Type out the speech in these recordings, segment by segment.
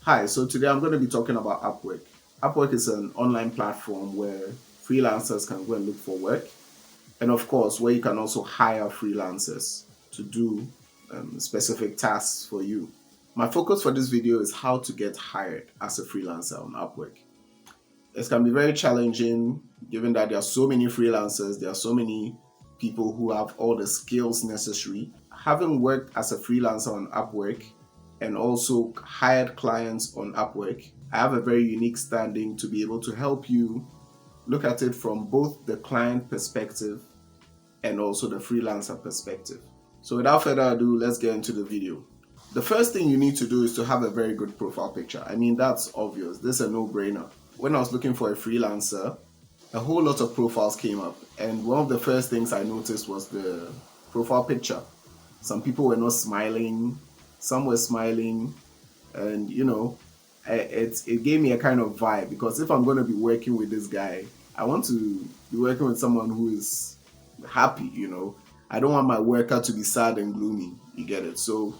Hi, so today I'm going to be talking about Upwork. Upwork is an online platform where freelancers can go and look for work, and of course, where you can also hire freelancers to do specific tasks for you. My focus for this video is how to get hired as a freelancer on Upwork. It can be very challenging given that there are so many freelancers, there are so many people who have all the skills necessary. Having worked as a freelancer on Upwork and also hired clients on Upwork, I have a very unique standing to be able to help you look at it from both the client perspective and also the freelancer perspective. So without further ado, let's get into the video. The first thing you need to do is to have a very good profile picture. I mean, that's obvious. This is a no-brainer. When I was looking for a freelancer, a whole lot of profiles came up. And one of the first things I noticed was the profile picture. Some people were not smiling, some were smiling, and it gave me a kind of vibe because if I'm going to be working with this guy, I want to be working with someone who is happy. I don't want my worker to be sad and gloomy. You get it? So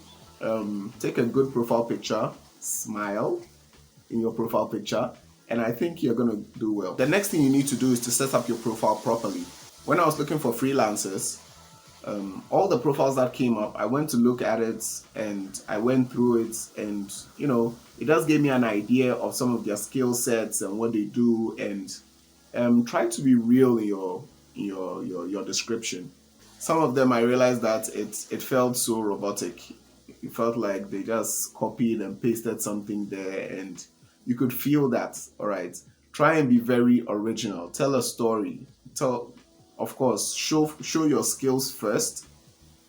take a good profile picture, smile in your profile picture, and I think you're going to do well. The next thing you need to do is to set up your profile properly. When I was looking for freelancers, all the profiles that came up, I went to look at it and I went through it, and it does give me an idea of some of their skill sets and what they do, and try to be real in your description. Some of them I realized that it felt so robotic. It felt like they just copied and pasted something there, and you could feel that. All right, try and be very original. Tell a story. Tell, of course, show your skills first.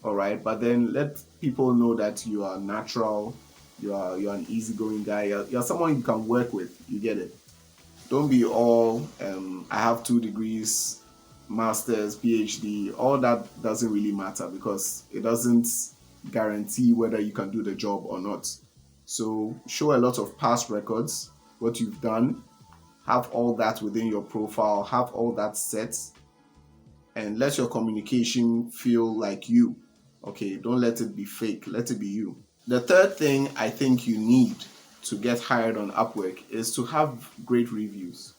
All right, but then let people know that you are natural. You're an easygoing guy. You're someone you can work with. You get it. Don't be all I have 2 degrees, masters, PhD. All that doesn't really matter because it doesn't guarantee whether you can do the job or not. So show a lot of past records, what you've done, have all that within your profile, have all that set, and let your communication feel like you. Okay, don't let it be fake, let it be you. The third thing I think you need to get hired on Upwork is to have great reviews.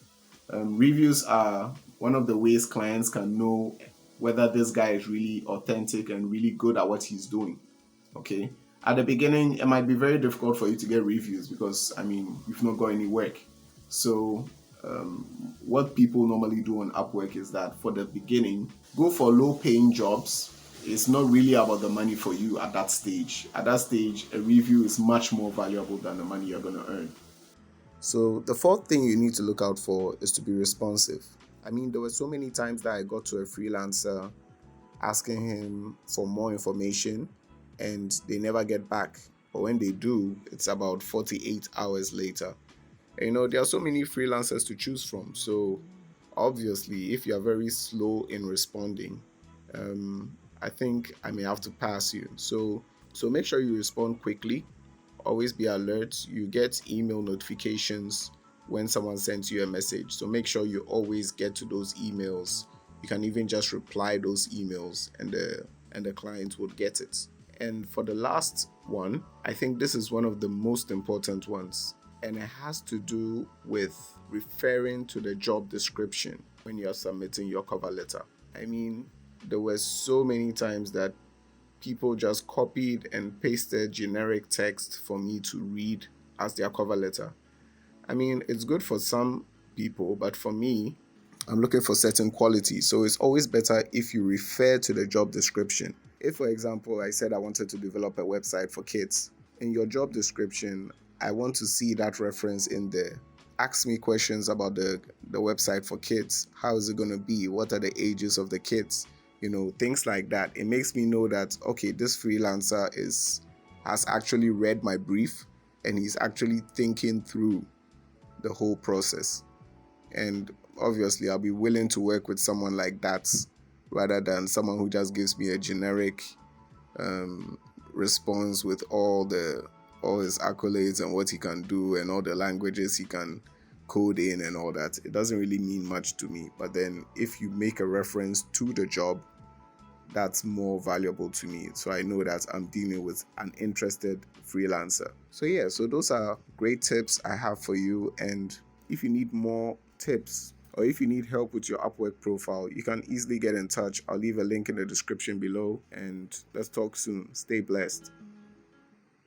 Reviews are one of the ways clients can know whether this guy is really authentic and really good at what he's doing. Okay. At the beginning, it might be very difficult for you to get reviews because, I mean, you've not got any work. So, what people normally do on Upwork is that for the beginning, go for low paying jobs. It's not really about the money for you at that stage. At that stage, a review is much more valuable than the money you're going to earn. So the fourth thing you need to look out for is to be responsive. I mean, there were so many times that I got to a freelancer asking him for more information and they never get back. But when they do, it's about 48 hours later. And, there are so many freelancers to choose from. So obviously, if you're very slow in responding, I think I may have to pass you. So make sure you respond quickly. Always be alert. You get email notifications when someone sends you a message. So make sure you always get to those emails. You can even just reply those emails and the client would get it. And for the last one, I think this is one of the most important ones. And it has to do with referring to the job description when you're submitting your cover letter. I mean, there were so many times that people just copied and pasted generic text for me to read as their cover letter. I mean, it's good for some people, but for me, I'm looking for certain qualities. So it's always better if you refer to the job description. If, for example, I said I wanted to develop a website for kids, in your job description, I want to see that reference in there. Ask me questions about the website for kids. How is it going to be? What are the ages of the kids? Things like that. It makes me know that, okay, this freelancer has actually read my brief and he's actually thinking through the whole process. And obviously, I'll be willing to work with someone like that rather than someone who just gives me a generic response with all his accolades and what he can do and all the languages he can code in and all that. It doesn't really mean much to me. But then if you make a reference to the job, that's more valuable to me. So I know that I'm dealing with an interested freelancer. So yeah, so those are great tips I have for you. And if you need more tips or if you need help with your Upwork profile, you can easily get in touch. I'll leave a link in the description below, and let's talk soon. Stay blessed.